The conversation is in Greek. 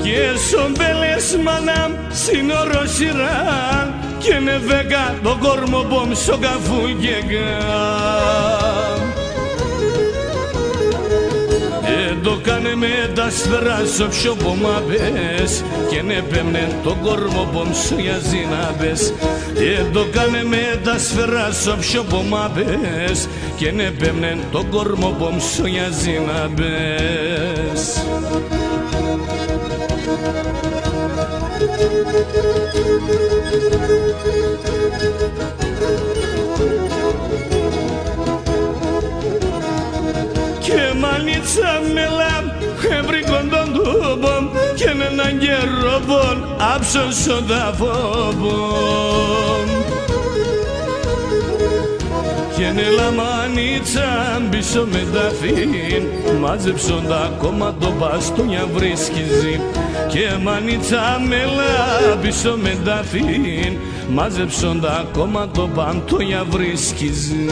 και σομπέλες μανάμ σύνορο σειράν και νεβέκα το κόρμο πόμσο καφούγγεγαν. Το κάνε με τα σφαίρα στο πιο πομάπες και νεπέμνε το κόρμο πόμσο για ζήναπες. Το κάνε με τα σφαίρα στο πιο πομάπες και νεπέμνε το κόρμο πόμσο για ζήναπες. Και μανίτσα μελάμ έβρικον τον τούμπον και έναν γεροπον άψωσον τα φόβον. Και νελα μανίτσα πίσω με τα φύν μάζεψον τα κόμμα το παστούνια βρίσκιζι. Και μανίτσα μελά πίσω με τα φύν μάζεψον τα κόμμα το παντόνια βρίσκιζι.